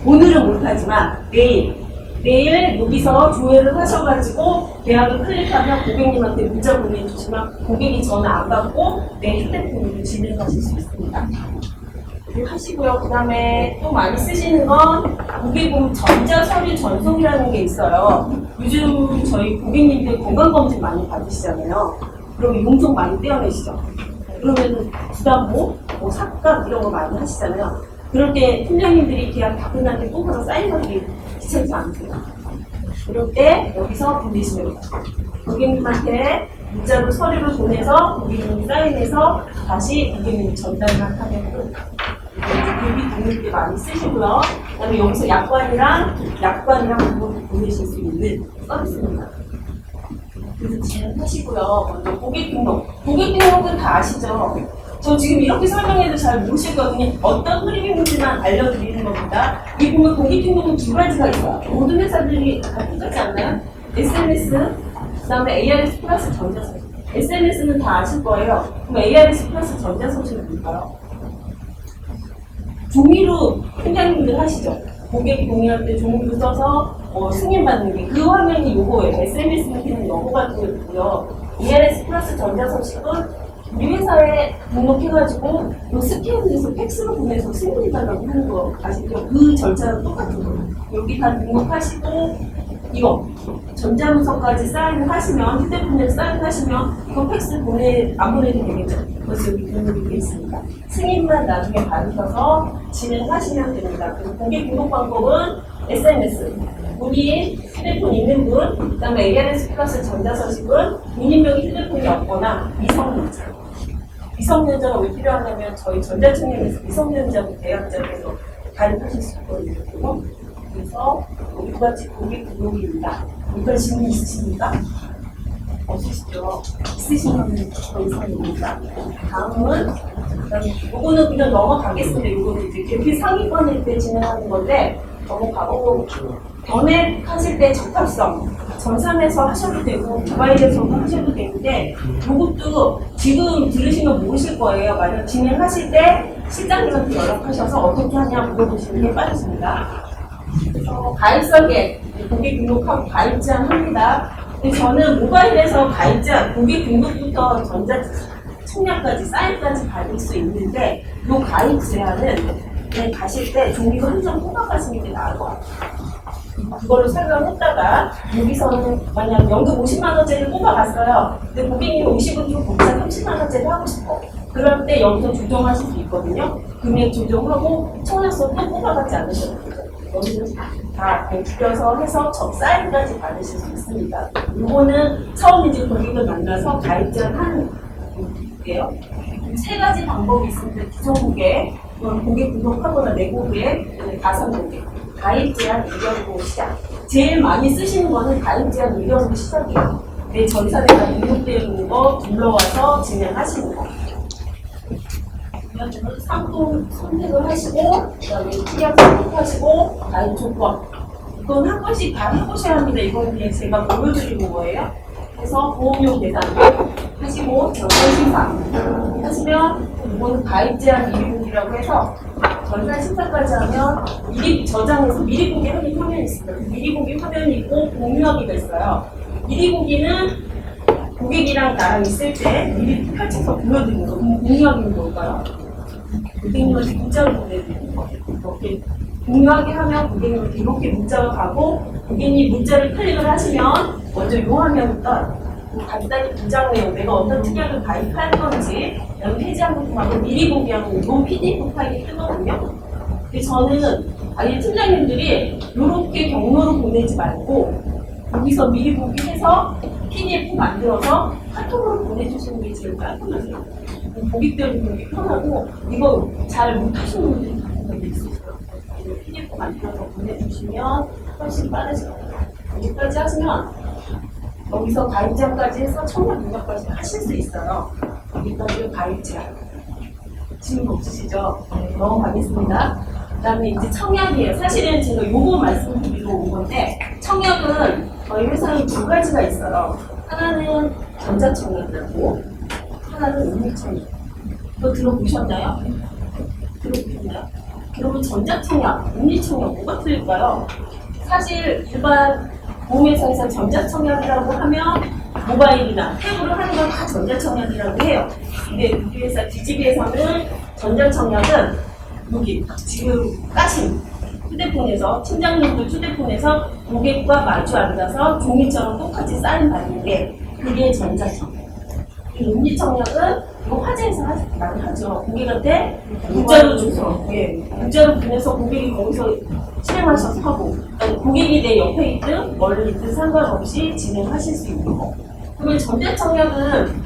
오늘은 못하지만 내일 여기서 조회를 하셔가지고 계약을 클릭하면 고객님한테 문자 보내주시면 고객이 전화 안 받고 내 휴대폰으로 진행하실 수 있습니다. 이렇게 하시고요. 그 다음에 또 많이 쓰시는 건 고객 보면 전자서류 전송이라는 게 있어요. 요즘 저희 고객님들 건강검진 많이 받으시잖아요. 그럼 용돈 많이 떼어내시죠. 그러면 부담보, 뭐 삭감 이런 거 많이 하시잖아요. 그럴 때 팀장님들이 계약 다 끝날 때 뽑아서 사인하기 귀찮지 않으세요. 그럴 때 여기서 보내시면 돼요. 고객님한테 문자로 서류를 보내서 고객님이 사인해서 다시 고객님이 전달만 하면 끝. 대비 동일 때 많이 쓰시고요. 그다음에 여기서 약관이랑 그걸 보내실 수 있는 서비스입니다. 그래서 진행하시고요. 먼저 고객 등록은 다 아시죠? 저 지금 이렇게 설명해도 잘 모르시거든요. 어떤 흐름인지만 알려드리는 겁니다. 이 보면 고객 등록은 두 가지가 있어요. 모든 회사들이 다 똑같지 않나요? SNS, 그 다음에 ARS 플러스 전자서식. SNS는 다 아실 거예요. 그럼 ARS 플러스 전자서식은 뭘까요? 종이로 팀장님들 하시죠. 고객 동의할 때 종이로 써서 승인받는 게 그 화면이 요거예요. SNS는 요거 같은 거고요. ARS 플러스 전자서식은 우리 회사에 등록해가지고 요 스캔해서 팩스로 보내서 승인해달라고 하는 거 아시죠? 그 절차는 똑같은 거예요. 여기 다 등록하시고 이거 전자문서까지 사인을 하시면 휴대폰에 사인하시면 이거 팩스 안 보내도 되겠죠? 그래서 여기 등록이 되어 있습니다. 승인만 나중에 받으셔서 진행하시면 됩니다. 그리고 고객 등록 방법은 SNS 본인 휴대폰 있는 분, 그 다음에 ARS 플러스 전자서식은 본인명의 휴대폰이 없거나 미성년자. 미성년자가 왜 필요하냐면 저희 전자청약에서 미성년자고 대학자에서 가입하실 수 있거든요. 그래서 여기까지 고객 등록입니다. 이런 질문 있으십니까? 없으시죠? 있으시면 더 이상입니다. 다음은 이거는 그냥 넘어가겠습니다. 이거는 이제 계피 상위권일 때 진행하는 건데 넘어가고 변액 하실 때 적합성 전산에서 하셔도 되고 모바일에서도 하셔도 되는데 이것도 지금 들으시면 모르실 거예요. 만약 진행하실 때 실장님한테 연락하셔서 어떻게 하냐 물어보시는 게 빠르십니다. 그래서 가입 설계 고객 등록하고 가입 제한 합니다. 근데 저는 모바일에서 가입 제한 고객 등록부터 전자 청약까지 사인까지 받을 수 있는데 이 가입 제한은 가실 때 종이로 한 장 뽑아가시는 게 나을 것 같아요. 그걸로 설명했다가 여기서는 만약 연금 50만원짜리를 뽑아갔어요. 근데 고객님 50은 좀 복사 30만원짜리 하고 싶어. 그럴 때 여기서 조정하실 수 있거든요. 금액 조정하고 청약서 또 뽑아가지 않으셔도 돼요. 여기는 다 줄여서 해서 사인까지 받으실 수 있습니다. 이거는 처음 이제 고객을 만나서 가입 제한하는 거예요. 세 가지 방법이 있습니다. 기존고객, 고객 등록하거나 내고객, 가상고객. 가입 제한 의견고 시작. 제일 많이 쓰시는 거는 가입 제한 의견고 시작이에요. 내 전산에다 등록되어 있는 거 둘러와서 진행하시는 거. 그러면 상품 선택을 하시고, 그 다음에 특약 선택하시고, 가입 조건. 이건 한 번씩 다 해보셔야 합니다. 이건 그냥 제가 보여드리는 거예요. 그래서 보험료 계산 하시고, 전산 심사 하시면, 이거는 가입 제한 이율이라고 해서 건설 심사까지 하면 미리 저장해서 미리 보기하는 화면이 있습니다. 미리 보기 화면이 있고 공유하기가 있어요. 미리 보기는 고객이랑 나랑 있을 때 미리 펼쳐서 보여드리는 거. 공유하기는 뭘까요? 고객님한테 문자를 보내드리는 거. 이렇게 공유하게 하면 고객님한테 이렇게 문자가 가고 고객님 문자를 클릭을 하시면 먼저 이 화면부터 간단히 분장 내용, 내가 어떤 특약을 가입할 건지 여기 해지한 부분하고 미리 공개하고 이 PDF 파일이 뜨거든요. 근데 저는 아예 팀장님들이 이렇게 경로로 보내지 말고 여기서 미리 공개해서 PDF 만들어서 카톡으로 보내주시는 게 제일 깔끔하세요. 고객들은 되게 편하고 이거 잘 못하시는 분들이 같은 분들이 있으세요. PDF 만들어서 보내주시면 훨씬 빠르죠. 여기까지 하시면 여기서 가입자까지 해서 청약 능력까지 하실 수 있어요. 여기까지 가입자. 질문 없으시죠? 네, 넘어가겠습니다. 그 다음에 이제 청약이에요. 사실은 제가 요거 말씀드리러 온 건데, 청약은 저희 회사에 두 가지가 있어요. 하나는 전자청약이라고, 하나는 음리청약. 이거 들어보셨나요? 들어보셨나요? 그러면 전자청약, 음리청약 뭐가 틀릴까요? 사실 일반 보험회사에서 전자청약이라고 하면 모바일이나 탭으로 하는 건 다 전자청약이라고 해요. 근데 우리 회사 DGB에서는 전자청약은 여기 지금 까신 휴대폰에서 팀장님들 휴대폰에서 고객과 마주 앉아서 종이처럼 똑같이 사인 받는 게 그게 전자청약. 이 음리청약은 이거 화재에서 많이 하죠. 고객한테 문자로 줘서, 문자로 보내서 고객이 거기서 실행하셔서 하고, 고객이 내 옆에 있든 멀리 있든 상관없이 진행하실 수 있는 거. 그러면 전자청약은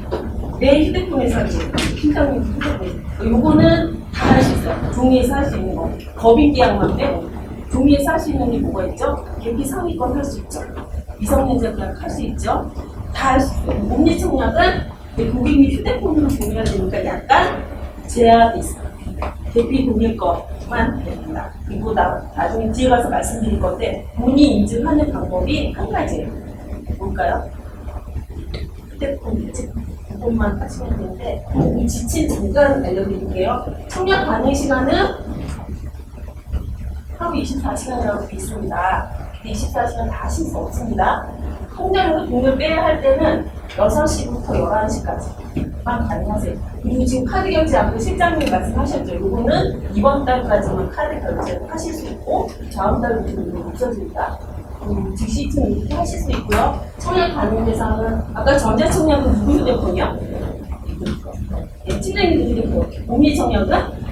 내 휴대폰에서 하죠. 팀장님 휴대폰에서. 요거는 다 할 수 있어요. 종이에서 할 수 있는 거. 법인계약만 빼고. 종이에서 할 수 있는 게 뭐가 있죠? 계피 상위권 할 수 있죠. 미성년자 계약 할 수 있죠. 다 할 수 있어요. 음리청약은 고객님 휴대폰으로 보내야 되니까 약간 제약이 있어요. 대피 동일 것만 됩니다. 그리고 나중에 뒤에 가서 말씀드릴 건데 본인 인증하는 방법이 한 가지예요. 뭘까요? 휴대폰 인증. 그것만 하시면 되는데 이 지침 잠깐 알려드릴게요. 청약 반영 시간은 하루 24시간이라고 되어 있습니다. 24시간 다 하실 수 없습니다. 통장에서 돈을 빼야 할 때는 6시부터 11시까지만 가능하세요. 그리고 지금 카드 결제 앞에 실장님이 말씀하셨죠. 이거는 이번 달까지만 카드 결제를 하실 수 있고 다음 달부터는 이거 없어집니다. 즉시 이틀 이렇게 하실 수 있고요. 청약 가능 대상은 아까 전자청약은 누구 휴대폰이요? 네, 팀장님 휴대폰. 음리청약은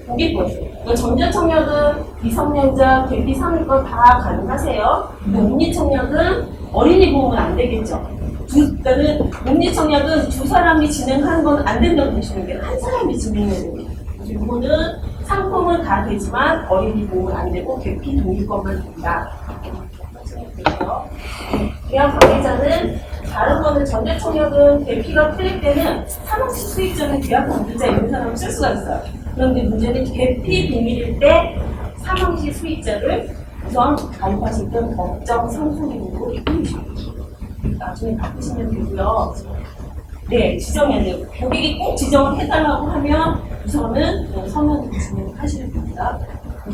고객 거예요. 전자청약은 미성년자, 계피 상위권 다 가능하세요. 음리청약은 어린이 보험은 안 되겠죠. 그러니까는 음리청약은 두 사람이 진행하는 건 안 된다고 보시는 게 한 사람이 진행해야 됩니다. 이거는 상품은 다 되지만 어린이 보험은 안 되고 계피 동일권만 됩니다. 계약 관계자는 다른 거는 전자청약은 계피가 풀릴 때는 사망시 수익 전에 계약 관계자 있는 사람을 쓸 수가 있어요. 그런데 문제는 계피 비밀일 때 사망시 수익자를 우선 가입하실 때 법정 상속인으로 입금해주십니다. 나중에 바꾸시면 되고요. 네, 지정해야 돼요. 고객이 꼭 지정을 해달라고 하면 우선은 서면으로 진행하시면 됩니다.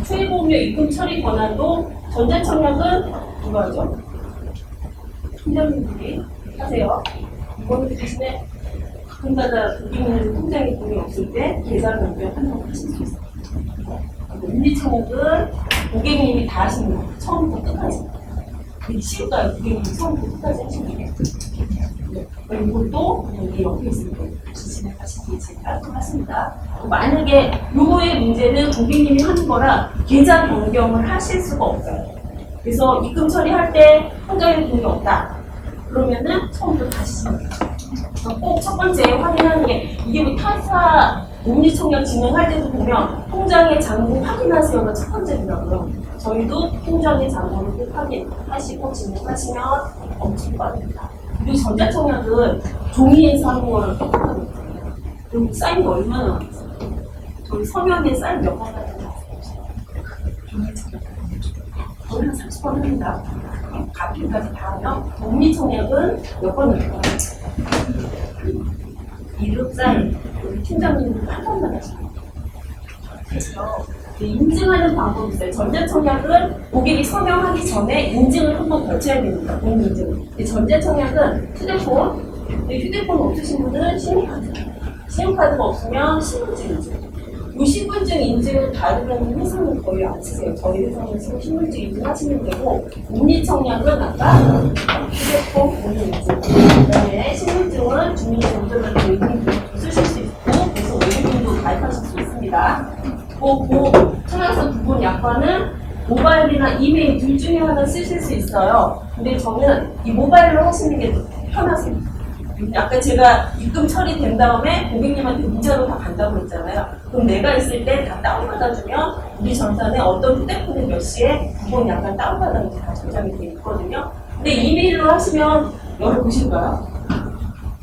투입보험료 입금 처리 권한도 전자청약은 누가 하죠? 팀장님들이 하세요. 이거는 대신에 가끔가다 고객님 통장에 돈이 없을 때 계좌 변경한다고 하실 수 있어요. 음리청약은 고객님이 다 하시는 거 처음부터 끝까지. 되게 쉬울까요? 고객님이 처음부터 끝까지 하시는 게. 이것도 여기 옆에 있을 때 진행하시기 제일 깔끔하십니다. 만약에 요거의 문제는 고객님이 하는 거라 계좌 변경을 하실 수가 없어요. 그래서 입금 처리할 때 통장에 돈이 없다. 그러면은 처음부터 다시 진행해요. 꼭 첫 번째 확인하는 게 이게 뭐 타사 음리청약 진행할 때도 보면 통장의 잔고 확인하세요가 첫 번째더라고요. 저희도 통장의 잔고를 꼭 확인하시고 진행하시면 엄청 빠릅니다. 그리고 전자청약은 종이에서 하는 거를 꼭 하거든요. 그리고 사인 거 얼마나 나왔어요? 저희 서면에 사인 몇 번 하는지 아세요? 종이청약 거의 한 30번 합니다. 가필까지 다 하면 음리청약은 몇 번을 해요? 이름 사인 우리 팀장님도 한 번만 하시면 그렇죠. 인증하는 방법이 있어요. 전자청약은 고객이 서명하기 전에 인증을 한번 거쳐야 됩니다. 본인 인증. 전자청약은 휴대폰 없으신 분들은 신용카드. 신용카드가 없으면 신분증 인증. 이 신분증 인증을 다른 회사는 거의 안 쓰세요. 저희 회사는 지금 신분증 인증하시면 되고, 운리청약은 아까 휴대폰 본인 인증. 그다음에 신분증은 주민등록증을 있는 쓰실 수 있고, 그래서 외국인도 가입하실 수 있습니다. 청약서 부분 약관은 모바일이나 이메일 둘 중에 하나 쓰실 수 있어요. 근데 저는 이 모바일로 하시는 게 편하세요. 아까 제가 입금 처리된 다음에 고객님한테 문자로 다 간다고 했잖아요. 그럼 내가 있을 때 다 다운받아주면 우리 전산에 어떤 휴대폰에 몇 시에 부분 약관 다운받았는지 다 저장이 돼 있거든요. 근데 이메일로 하시면 열어보실까요?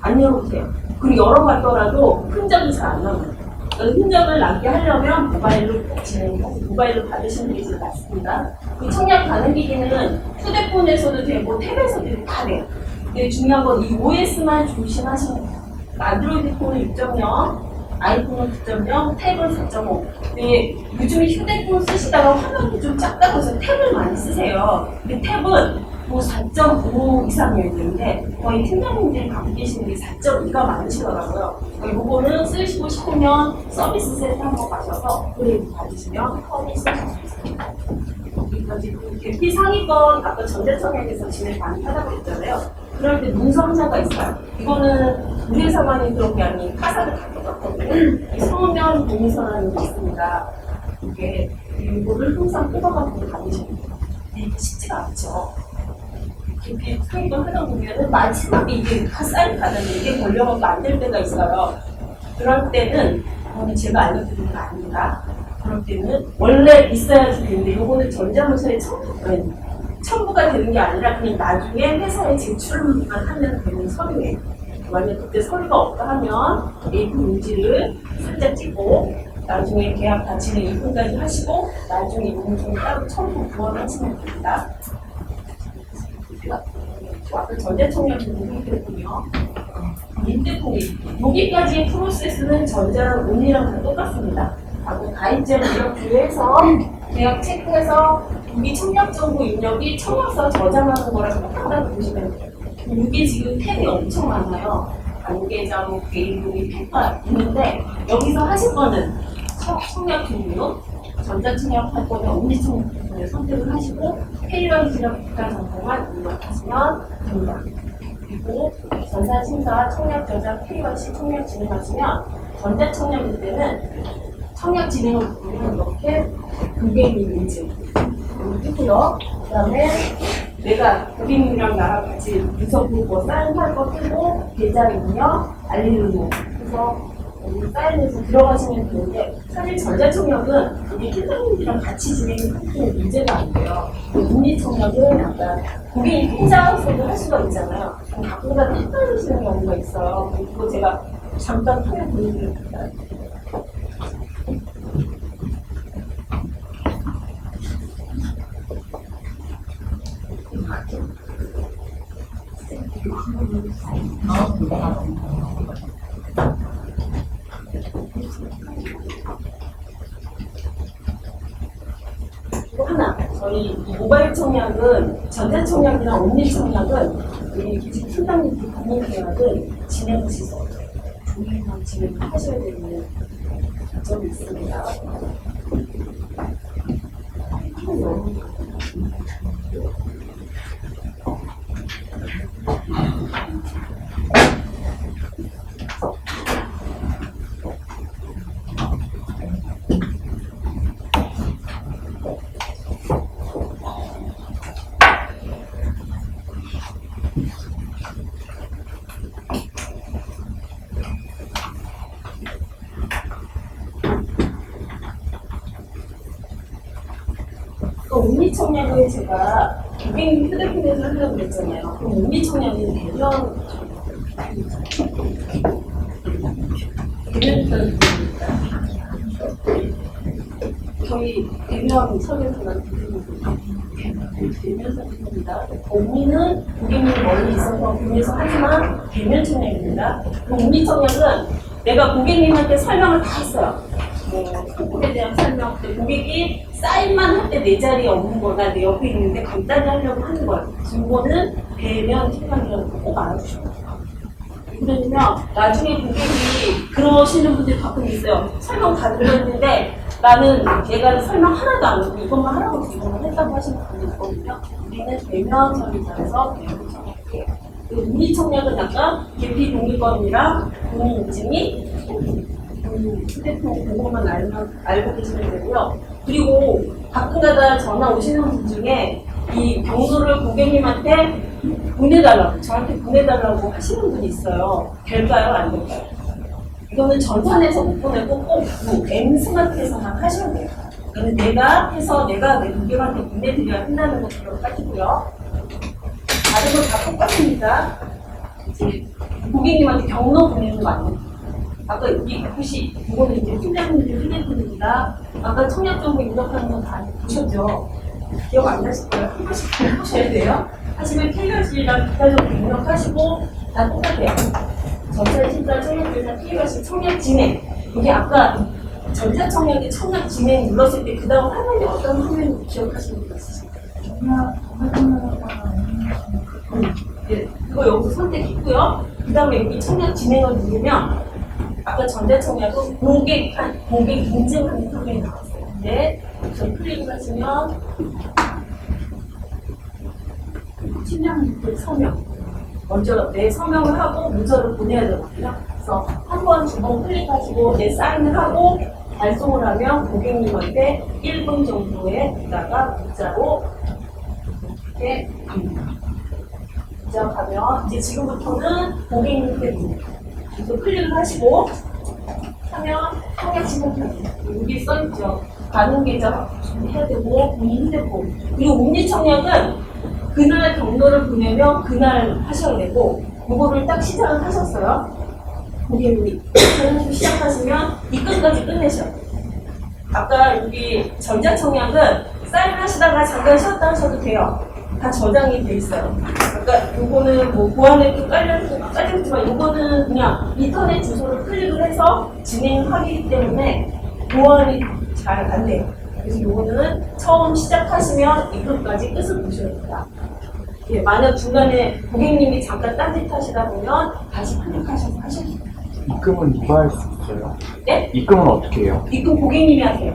안 열어보세요. 그리고 열어봤더라도 흔적이 잘 안 남아요. 흔적을 남게 하려면 모바일로 진행하세요. 모바일로 받으시는 게 제일 낫습니다. 그 청약 가는 기기는 휴대폰에서도 되고 탭에서도 다 돼요. 근데 중요한 건 이 OS만 조심하시면 돼요. 안드로이드 폰은 6.0, 아이폰은 9.0, 탭은 4.5. 근데 요즘에 휴대폰 쓰시다가 화면이 좀 작다고 해서 탭을 많이 쓰세요. 근데 탭은 뭐 4.5 이상이어야 되는데 거의 팀장님들이 갖고 계시는 게 4.2가 많으시더라고요. 이거는 쓰시고 싶으면 서비스 센터 한번 가셔서 그래도 받으시면 폰이 쓰실 수 있습니다. 대피 상위권 아까 전자청약에서 진행 많이 하다고 했잖아요. 그럴 때 문서 하나가 있어요. 이거는 우리 회사만이 그런 게 아닌 타사를 가져갔거든요. 이 소면 문서라는 게 있습니다. 이거를 항상 뽑아가지고 다니시면 돼요. 이게 쉽지가 않죠. 대피 상위권 하다 보면은 마지막에 이게 다 쌓인 가는데 이게 걸려가지고 안 될 때가 있어요. 그럴 때는 제가 알려드리는 거 아닙니다. 그럴 때는 원래 있어야지 되는데 요거는 전자문서에 첨부가 되는 게 아니라 그냥 나중에 회사에 제출만 하면 되는 서류예요. 만약 그때 서류가 없다 하면 A4 용지를 살짝 찍고 나중에 계약 다 진행 입금까지 하시고 나중에 용지를 따로 첨부 구원하시면 됩니다. 아까 전자청약이 무기했군요. 인대통이 여기까지의 프로세스는 전자랑 온리랑 다 똑같습니다. 하고 가입자를 이력주에서 계약 체크해서 우리 청약정보 입력이 청약서 저장하는 거랑 똑같다고 보시면 돼요. 이게 지금 탭이 엄청 많아요. 관계자, 개인동의 탭가 있는데 여기서 하실 거는 청약 종류, 전자청약 할 거는 온리청약 종류 선택을 하시고 페이런트랑 국가정보만 입력하시면 됩니다. 그리고 전산심사, 청약 저장, KYC 청약 진행하시면 전자청약일 때는 청약 진행을 보면 이렇게 고객님 인증 뜨고요. 그 다음에 내가 고객님이랑 나랑 같이 문서 보고 사인할 거 뜨고 계좌 입력 알리는 그래서 여기 사인해서 들어가시면 되는데 사실 전자청약은 우리 팀장님들이랑 같이 진행하는 문제가 안 돼요. 운리청약은 약간 고객이 혼자서도 할 수가 있잖아요. 가끔가다 헷갈리시는 경우가 있어요. 그거 제가 잠깐 화면 보여드립니다. 이거 하나, 저희 이 모바일 청약은 전자청약이나 온리청약은 우리 팀장님들 본인 계약은 진행하셔서 종이랑 진행하셔야 되는 점이 있습니다. 온리청약을 제가 고객님 휴대폰에서 하려고 그랬잖아요. 그럼 온리청약은 대면 저희 대면 서류서만 대면 서류입니다. 온리는 고객님이 멀리 있어서 국내에서 하지만 대면 청약입니다. 그 온리청약은 내가 고객님한테 설명을 다 했어요. 소급에 대한 설명, 고객이 사인만 할 때 내 자리에 없는 거나 내 옆에 있는데 간단히 하려고 하는 거예요. 이거는 배면 팀장이라는 거 꼭 알아주셔야 돼요. 그러면 나중에 고객이 그러시는 분들이 가끔 있어요. 설명 다 들었는데 나는 얘가 설명 하나도 안 하고 이것만 하라고 이것만 했다고 하시는 분들이 있거든요. 우리는 대면 설계자에서 대면 설계예요. 우리 청약은 약간 계피 동의권이랑 본인인증이 휴대폰 그것만 알고 계시면 되고요. 그리고 가끔가다 전화 오시는 분 중에 이 경로를 고객님한테 보내달라고, 저한테 보내달라고 하시는 분이 있어요. 될까요? 안 될까요? 이거는 전산에서 못 보내고 꼭 M스마트에서만 하셔야 돼요. 그러니까 내가 해서 내가 내 고객한테 보내드려야 한다는 거 기억하시고요. 다른 건 다 똑같습니다. 이제 고객님한테 경로 보내는 거 아니에요. 아까 여기 190, 이거는 이제 팀장님들 휴대폰입니다. 아까 청약정보 입력하는 거 다 보셨죠? 기억 안 나실 거예요. 한 번씩 보셔야 돼요. 하시면 KYC랑 기타적으로 입력하시고 다 똑같아요. 전자신사 청약조사 KYC 청약 진행. 이게 아까 전자청약에 청약 진행 눌렀을 때 그 다음 화면이 어떤 화면인지 기억하시는 분 있으실까요? 네, 그거 여기서 선택했고요. 그 다음에 여기 청약 진행을 누르면 아까 전자청약은 고객 인증하는 화면이 나왔어요. 근데 저 클릭을 하시면 팀장님들 서명. 먼저 내 서명을 하고 문서를 보내야 되거든요. 그래서 한 번, 두 번 클릭하시고 내 사인을 하고 발송을 하면 고객님한테 1분 정도에 있다가 문자로 이렇게 갑니다. 문자 가면 이제 지금부터는 고객님께 묻니다. 그래서 클릭을 하시고 하면 청약 진행 여기 써있죠. 가능 계좌 해야 되고 본인 휴대폰. 그리고 옥리 청약은 그날 경로를 보내면 그날 하셔야 되고 그거를 딱 시작을 하셨어요. 고객님이 시작하시면 이 끝까지 끝내셔야 돼요. 아까 여기 전자청약은 사인하시다가 잠깐 쉬었다 하셔도 돼요. 다 저장이 돼 있어요. 그러니까 요거는 뭐 보안에 깔려있지만 요거는 그냥 인터넷 주소를 클릭을 해서 진행하기 때문에 보안이 잘 안 돼요. 그래서 요거는 처음 시작하시면 이 끝까지 끝을 보셔야 됩니다. 예, 만약 중간에 고객님이 잠깐 딴짓 하시다 보면 다시 클릭하셔서 하셔야 됩니다. 입금은 누가 할 수 있어요? 네? 입금은 어떻게 해요? 입금 고객님이 하세요.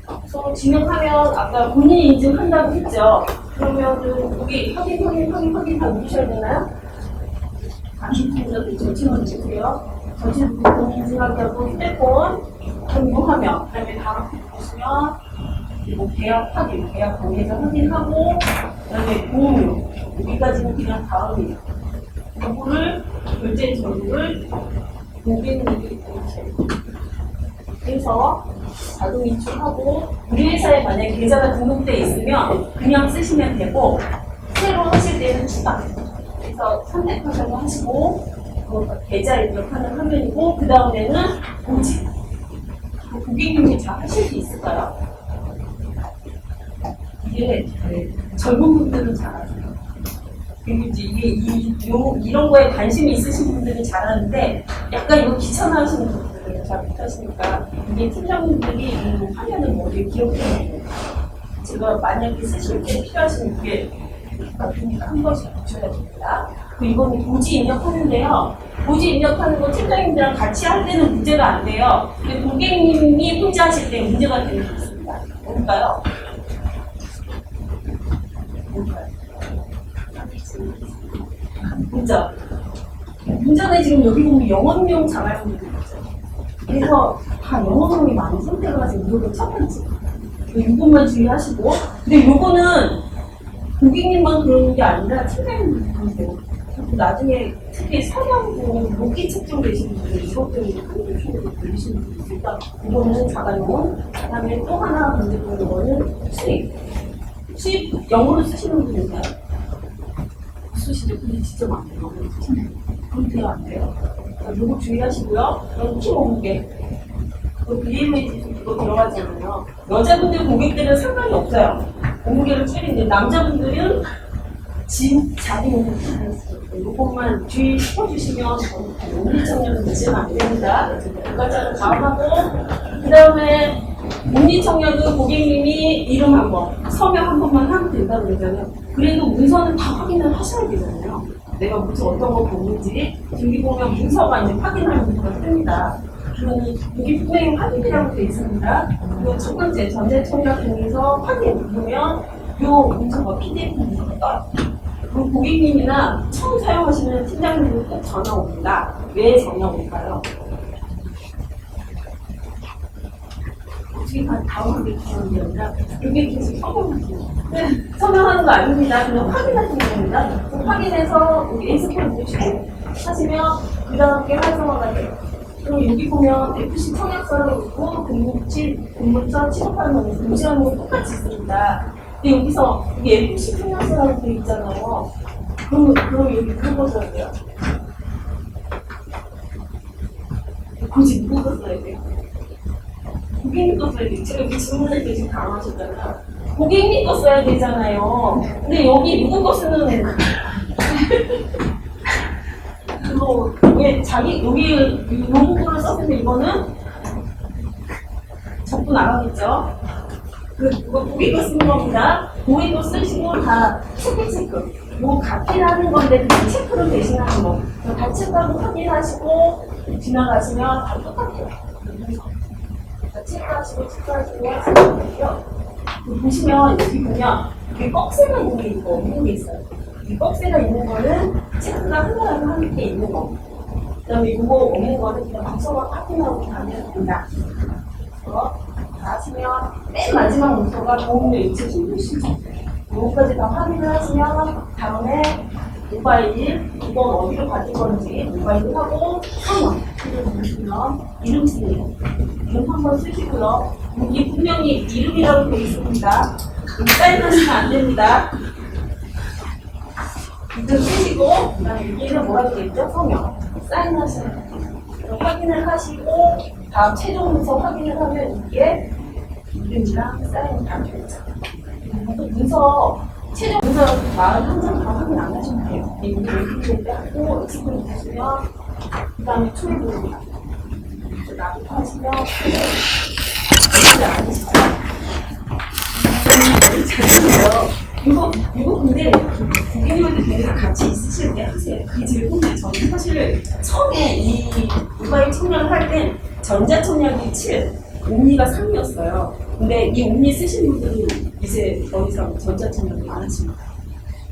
그래서 진행하면 아까 본인 인증한다고 했죠. 그러면은 여기 확인 다 누르셔야 되나요? 안심증자도 전체만 주세요. 전체도 본인 인증하고 휴대폰 등록하면 그다음에 다음 보시면 그리고 계약 확인, 계약 관계자 확인하고 그다음에 보험료 여기까지는 그냥 다음이에요. 이거를 결제 전후를 고객님이 이렇게 해서 자동 인출하고 우리 회사에 만약에 계좌가 등록돼 있으면 그냥 쓰시면 되고 새로 하실 때는 추가. 그래서 선택하셔서 하시고 계좌 입력하는 화면이고 그 다음에는 고지. 고객님이 잘 하실 수 있을까요? 이게 젊은 분들은 잘하세요. 그리고 이제 이런 거에 관심이 있으신 분들은 잘하는데 약간 이거 귀찮아하시는 분들은 잘 못하시니까 이게 팀장님들이 화면을 머리에 기억해야 돼요. 제가 만약에 쓰실 때 필요하신 게 한 번씩 붙여야 됩니다. 이거는 고지 입력하는데요. 고지 입력하는 거 팀장님들이랑 같이 할 때는 문제가 안 돼요. 근데 고객님이 혼자 하실 때 문제가 되는 게 있습니다. 뭘까요? 문자는 지금 여기 보면 영어용 자발분들이 있어요. 그래서 다 영어용이 많이 선택을 하세요. 무조건 첫 번째. 이것만 주의하시고. 근데 요거는 고객님만 그러는 게 아니라 팀장님도 그러세요. 나중에 특히 서명부 로기 측정되시는 분들 이것 때문에 한국적으로 걸리시는 분이 있으니까 이거는 자가용. 그 다음에 또 하나 문제 보는 거는 수입 영어로 쓰시는 분이 있나요? 쓰시죠. 근데 진짜 많아요. 그럼 돼요, 안 돼요? 요거 주의하시고요. 그럼 키 몸무게. BMI 이거 들어가잖아요. 여자분들 고객들은 상관이 없어요. 몸무게를 줄이는데 남자분들은 지금 자기 몸을 이것만 뒤 짚어주시면 옥리청년은 늦으면 안 됩니다. 여기까지 다음하고 그 다음에 옥리청년은 고객님이 이름 한 번, 서명 한 번만 하면 된다고 그러잖아요. 그래도 문서는 다 확인을 하셔야 되잖아요. 내가 문서 어떤 거 보는지 여기 보면 문서가 이제 확인하는 문서가 뜹니다. 그러면 여기 분명히 확인이라고 되어 있습니다. 그리고 첫 번째 전자청약 통해서 확인 보면 이 문서가 PDF 문서가 떠요. 그럼 고객님이나 처음 사용하시는 팀장님은 꼭 전화 옵니다. 왜 전화 올까요? 어떻게 다음하게 주는 게 아니라 여기 계속 서명하세요. 서명하는 거 아닙니다. 그냥 확인하시는 겁니다. 확인해서 여기 엑스포 누르시고 하시면 그 다음에 활성화가 돼요. 그럼 여기 보면 FC 청약서를 있고 공문서 취업하는 거는 공시하는 거 똑같이 있습니다. 근데 여기서 이게 FC 청약서라고 되어 있잖아요. 그럼 여기 누구 써야 돼요? 굳이 누구 거 써야 돼요? 고객님 거 써야 돼요. 제가 여기 질문할 때 지금 당황하셨잖아요. 고객님 거 써야 되잖아요. 근데 여기 누구 거 쓰는 그거 왜 자기 여기 로고를 썼는데 이거는 접근 안 하겠죠? 그거 고객 거 쓰는 겁니다. 고객 거 쓰시고 다 체크. 뭐 같이하는 건데 그냥 체크로 대신하는 거. 다 체크하고 확인하시고 지나가시면 다 똑같아요. 다 체크하시고 하시는 거고요. 보시면 여기 보면 이게 꺽쇠가 있는 게 있고 없는 게 있어요. 이 꺽쇠가 있는 거는 체크가 하나하나 함께 있는 거. 그 다음에 이거 없는 거는 그냥 문서만 확인하고 가면 된다. 다 하시면 맨 마지막 문서가 보험료 일체 신고 신청. 이거까지 다 확인을 하시면 다음에 모바일, 이건 어디로 받을 건지 모바일을 하고 성명, 보시면 이름 쓰세요. 이름 한번 쓰시고요. 여기 분명히 이름이라고 되어 있습니다. 여기 사인하시면 안 됩니다. 이름 쓰시고, 그 다음에 여기는 뭐라고 되어 있죠? 성명. 사인하셔야 돼요. 확인을 하시고, 다음 최종 문서 확인을 하면 이게 이름이랑 사인이 다 되어 있죠. 문서, 최종 문서 41장 다 확인 안 하시면 돼요. 여기 웨이팅을 빼고, 엑스플레인 하시면, 그 다음에 툴입니다. 나부터 하시면, 이제 아니시죠? 이거 근데 고객님한테 계속 같이 있으실 때 하세요. 그 질문을 저는 사실 처음에 이 모바일 청약을 할 때 전자청약이 7, 옴니가 3이었어요. 근데 이 옴니 쓰신 분들은 이제 더 이상 전자청약을 안 하십니다.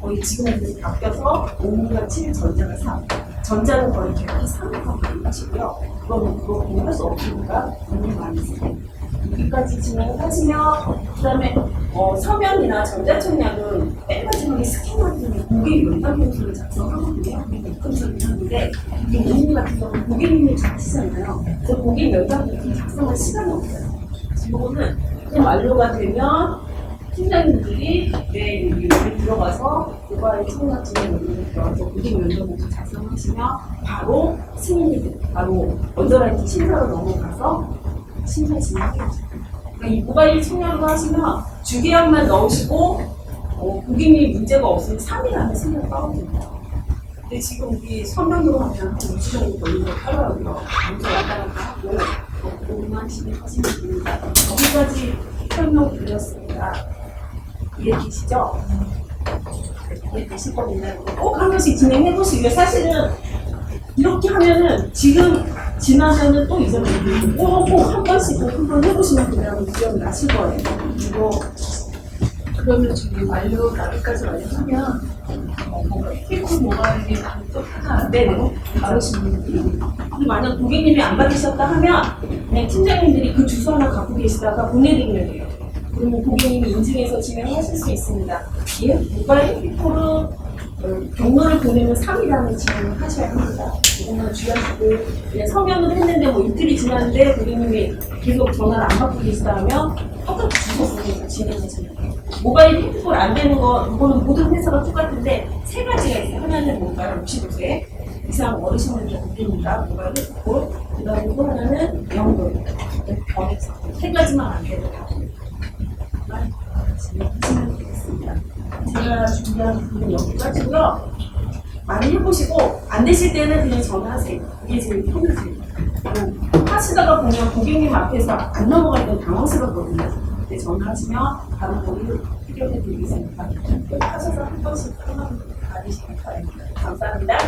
거의 지금은 바뀌어서 옴니가 7, 전자가 3. 전자는 거의 계속 3으로 바뀌시고요. 그거는 그거 그냥 할 수 없으니까 옴니 많이 쓰세요. 여기까지 진행하시면 그 다음에 서면이나 전자청약은 맨 마지막에 스캔하는 고객 면담용서를 작성하거든요. 입금서를 하는데 이 옴니 같은 경우는 고객님이 작시잖아요. 그래서 고객 면담용서 작성할 시간이 없어요. 이거는 그냥 완료가 되면 팀장님들이 내 여기 들어가서 모바일 청약 진행을 들어가서 고객 면담용서 작성하시면 바로 승인이 돼요. 바로 언더라이팅 심사로 넘어가서 심사 진행해요. 그러니까 이 모바일 청약을 하시면 주계약만 넣으시고 고객님이 문제가 없으면 3일 안에 승인을 따거든요. 근데 지금 우리 서면으로 하면 한 2주 정도 걸리는 거 하더라고요. 먼저 왔다 갔다 하고 오만 진행하시면 됩니다. 여기까지 설명드렸습니다. 이해되시죠? 이해되실 겁니다. 꼭 한 번씩 진행해 보시고요. 사실은 이렇게 하면은 지금 지나면은 또 잊어버리고 꼭 한 번씩 한번 해보시면 그냥 기억이 나실 거예요. 그리고 그러면 저기 완료 날짜까지 완료하면 퀴크 모바일이 또 하나 네네 다르신 분들이 근데 만약 고객님이 안 받으셨다 하면 그냥 팀장님들이 그 주소 하나 갖고 계시다가 보내드리면 돼요. 그러면 고객님이 인증해서 진행하실 수 있습니다. 예? 모바일 퀴크로 경로를 보내면 3일 안에 진행을 하셔야 합니다. 이것만 주의하시고 그냥 서면을 했는데 뭐 이틀이 지났는데 고객님이 계속 전화를 안 받고 계시다 하면 똑같이 주셨으니까 진행하시면 돼요. 모바일 핸드폰 안 되는 거 이거는 모든 회사가 똑같은데 세 가지가 있어요. 하나는 뭔가요? 65세 이상 어르신들이 안 됩니다. 모바일 핸드폰 그 다음에 또 하나는 연금 변액사 세 가지만 안 돼도 다 됩니다. 진행하시면 되겠습니다. 저희가 준비한 부분은 여기까지고요. 많이 해보시고 안 되실 때는 그냥 전화하세요. 이게 제일 편이세요. 하시다가 보면 고객님 앞에서 안 넘어갈 때 당황스럽거든요. 근데 전화하시면 바로 거기를 해결해 드리겠습니다. 하셔서 한 번씩 한번 받으시길 바랍니다. 감사합니다.